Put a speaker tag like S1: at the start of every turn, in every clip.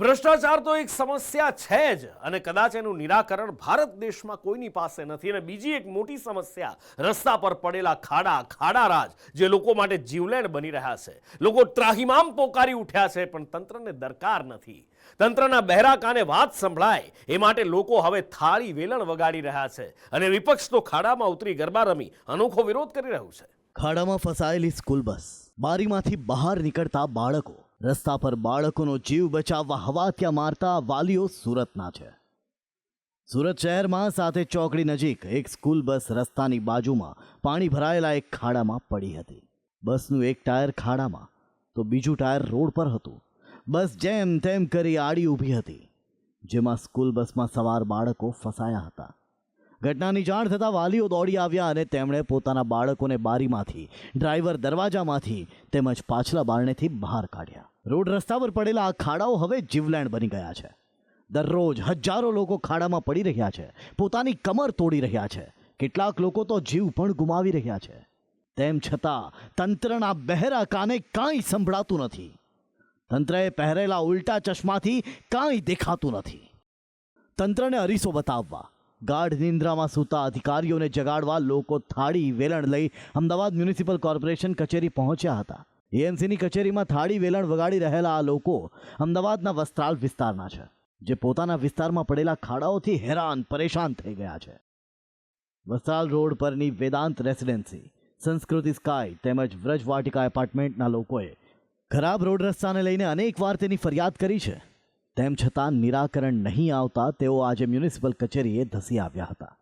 S1: ભ્રષ્ટાચાર તો એક સમસ્યા છે જ અને કદાચ એનું નિરાકરણ ભારત દેશમાં કોઈની પાસે નથી. અને બીજી એક મોટી સમસ્યા રસ્તા પર પડેલા ખાડારાજ જે લોકો માટે જીવલેણ બની રહ્યા છે. લોકો ત્રાહિમામ પોકારી ઉઠ્યા છે પણ તંત્રને દરકાર નથી. તંત્રના બહેરા કાને વાત સંભળાય એ માટે લોકો હવે થાળી વેલણ વગાડી રહ્યા છે અને વિપક્ષ તો ખાડામાં ઉતરી ગરબા રમી અનોખો વિરોધ કરી રહ્યું છે.
S2: ખાડામાં ફસાયેલી સ્કૂલ બસ, બારીમાંથી બહાર નીકળતા બાળકો, રસ્તા પર બાળકોનો જીવ બચાવવા હવાતિયા મારતા વાલીઓ સુરતના છે. સુરત શહેરમાં સાથે ચોકડી નજીક એક સ્કૂલ બસ રસ્તાની બાજુમાં પાણી ભરાયેલા એક ખાડામાં પડી હતી. બસનું એક ટાયર ખાડામાં તો બીજું ટાયર રોડ પર હતું. બસ જેમ તેમ કરી આડી ઊભી હતી, જેમાં સ્કૂલ બસમાં સવાર બાળકો ફસાયા હતા. ઘટનાની જાણ થતાં વાલીઓ દોડી આવ્યા અને તેમણે પોતાના બાળકોને બારીમાંથી, ડ્રાઈવર દરવાજામાંથી તેમજ પાછલા બારણેથી બહાર કાઢ્યા. રોડ રસ્તા પર પડેલા આ ખાડાઓ હવે જીવલેણ બની ગયા છે. દરરોજ હજારો લોકો ખાડામાં પડી રહ્યા છે, પોતાની કમર તોડી રહ્યા છે. કેટલાક લોકો તો જીવ પણ ગુમાવી રહ્યા છે. તેમ છતાં તંત્રના બહેરા કાને કાંઈ સંભળાતું નથી. તંત્રએ પહેરેલા ઉલટા ચશ્માથી કાંઈ દેખાતું નથી. તંત્રને અરીસો બતાવવા, ગાઢ નિંદ્રામાં સૂતા અધિકારીઓને જગાડવા લોકો થાળી વેલણ લઈ અમદાવાદ મ્યુનિસિપલ કોર્પોરેશન કચેરી પહોંચ્યા હતા. એએમસીની કચેરીમાં થાળી વેલણ વગાડી રહેલા આ લોકો અમદાવાદના વસ્ત્રાલ વિસ્તારના છે, જે પોતાના વિસ્તારમાં પડેલા ખાડાઓથી હેરાન પરેશાન થઈ ગયા છે. વસ્ત્રાલ રોડ પરની વેદાંત રેસિડેન્સી, સંસ્કૃતિ સ્કાય તેમજ વ્રજવાટિકા એપાર્ટમેન્ટના લોકોએ ખરાબ રોડ રસ્તાને લઈને અનેકવાર તેની ફરિયાદ કરી છે. તેમ છતાં નિરાકરણ નહીં આવતા તેઓ આજે મ્યુનિસિપલ કચેરીએ ધસી આવ્યા હતા.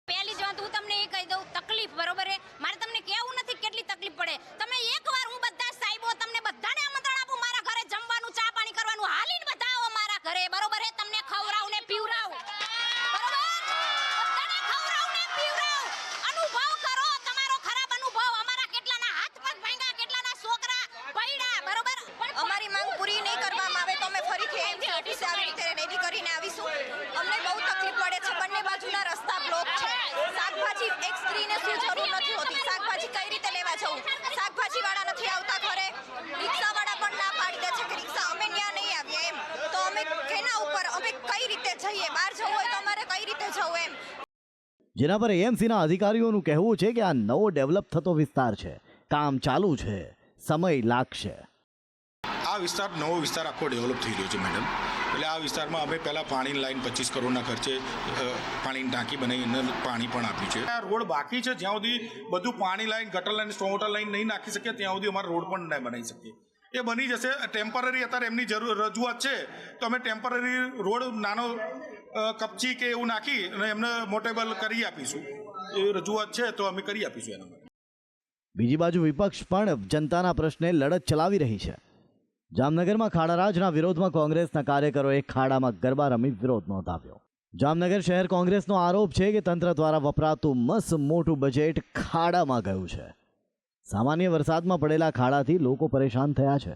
S3: પહેલી જ વાત હું તમને એ કહી દઉં, તકલીફ બરોબર છે. મારે તમને કહેવું નથી કેટલી તકલીફ પડે. તમે એકવાર હું બધા સાહેબો તમને બધાને આમંત્રણ આપું મારા ઘરે જમવાનું, ચા પાણી કરવાનું, હાલીને બધા આવો મારા ઘરે, બરોબર છે. તમને ખવરાવું ને પીવરાવું, બરોબર? બધાને ખવરાવું ને પીવરાવું. અનુભવ કરો તમારો ખરાબ અનુભવ. અમારા કેટલાના હાથ પગ ભાંગ્યા, કેટલાના છોકરા પૈડા, બરોબર?
S4: અમારી માંગ પૂરી નહીં કરવામાં આવે તો અમે ફરીથી એમસી ઓફિસે આવી રીતે રેલી કરીને આવીશું. અમને બહુ તકલીફ પડે છે. બંને બાજુના રસ્તા બ્લોક છે. શાકભાજી, એક સ્ત્રીને શું જરૂર નથી હોતી, શાકભાજી કઈ રીતે લેવા જવું? શાકભાજી વાળા નથી આવતા ઘરે, રિક્ષા વાળા પણ ના પાડી દે છે કે રિક્ષા અમે ત્યાં નહીં આવીએ એમ. તો અમે કેના ઉપર, અમે કઈ રીતે જઈએ? બહાર જવું હોય તો અમારે કઈ રીતે જવું એમ.
S2: જેના પર એએમસીના અધિકારીઓનું કહેવું છે કે આ નવો ડેવલપ થતો વિસ્તાર છે, કામ ચાલુ છે, સમય લાગશે.
S5: આ વિસ્તાર નવો વિસ્તાર આખો ડેવલપ થઈ રહ્યો છે મેડમ. એટલે આ વિસ્તારમાં અમે પહેલાં પાણીની લાઈન 25 કરોડના ખર્ચે પાણીની ટાંકી બનાવીને પાણી પણ આપ્યું છે. આ રોડ બાકી છે, જ્યાં સુધી બધું પાણી લાઈન, ગટર લાઈન, સ્ટોમ વોટર લાઈન નહીં નાખી શકીએ ત્યાં સુધી અમારા રોડ પણ નહીં બનાવી શકીએ. એ બની જશે. ટેમ્પરરી અત્યારે એમની રજૂઆત છે તો અમે ટેમ્પરરી રોડ નાનો કપચી કે એવું નાખી અને એમને મોટેબલ કરી આપીશું. એ રજૂઆત છે તો અમે કરી આપીશું એના માટે.
S2: બીજી બાજુ વિપક્ષ પણ જનતાના પ્રશ્ને લડત ચલાવી રહી છે. જામનગરમાં ખાડારાજના વિરોધમાં કોંગ્રેસના કાર્યકરોએ ખાડામાં ગરબા રમી વિરોધ નોંધાવ્યો. જામનગર શહેર કોંગ્રેસનો આરોપ છે કે તંત્ર દ્વારા વપરાતું મસ્ત મોટું બજેટ ખાડામાં ગયું છે. સામાન્ય વરસાદમાં પડેલા ખાડાથી લોકો પરેશાન થયા છે.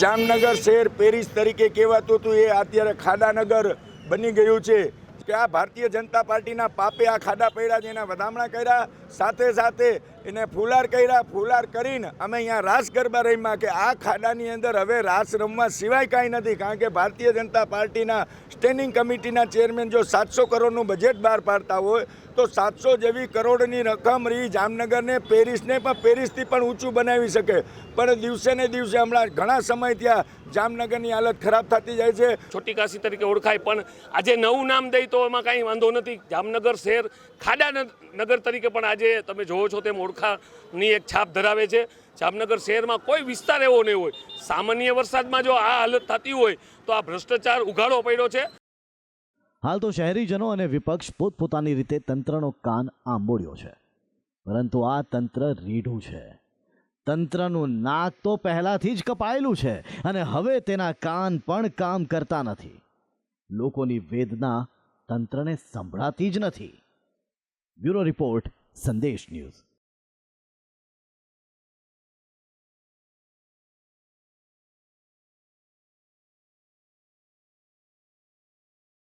S6: જામનગર શહેર પેરિસ તરીકે કહેવાતું હતું એ અત્યારે ખાડાનગર બની ગયું છે. કે આ ભારતીય જનતા પાર્ટીના પાપે આ ખાડા પડ્યા છે, એના વધામણા કર્યા, સાથે સાથે એને ફુલાર કર્યા. ફુલાર કરીને અમે અહીંયા રાસ ગરબા રમ્યા કે આ ખાડાની અંદર હવે રાસ રમવા સિવાય કાંઈ નથી. કારણ કે ભારતીય જનતા પાર્ટીના સ્ટેન્ડિંગ કમિટીના ચેરમેન જો 700 કરોડનું બજેટ બહાર પાડતા હોય તો 700 જેવી કરોડની રકમ રહી જામનગરને, પેરિસને પણ પેરિસથી પણ ઊંચું બનાવી શકે. પણ દિવસે ને દિવસે હમણાં ઘણા સમય ત્યાં જામનગરની હાલત ખરાબ થતી જાય છે.
S7: છોટી કાશી તરીકે ઓળખાય પણ આજે નવું નામ દઈ તો એમાં કાંઈ વાંધો નથી. જામનગર શહેર ખાડા નગર તરીકે પણ આજે તમે જોવો છો તેમ ઓળખાની એક છાપ ધરાવે છે. જામનગર શહેરમાં કોઈ વિસ્તાર એવો નહીં હોય. સામાન્ય વરસાદમાં જો આ હાલત થતી હોય તો આ ભ્રષ્ટાચાર ઉઘાડો પડ્યો છે.
S2: હાલ તો શહેરીજનો અને વિપક્ષ પોતપોતાની રીતે તંત્રનો કાન આંબોળ્યો છે, પરંતુ આ તંત્ર રીઢું છે. તંત્રનું નાક તો પહેલાથી જ કપાયેલું છે અને હવે તેના કાન પણ કામ કરતા નથી. લોકોની વેદના તંત્રને સંભળાતી જ નથી. બ્યુરો રિપોર્ટ, સંદેશ ન્યૂઝ.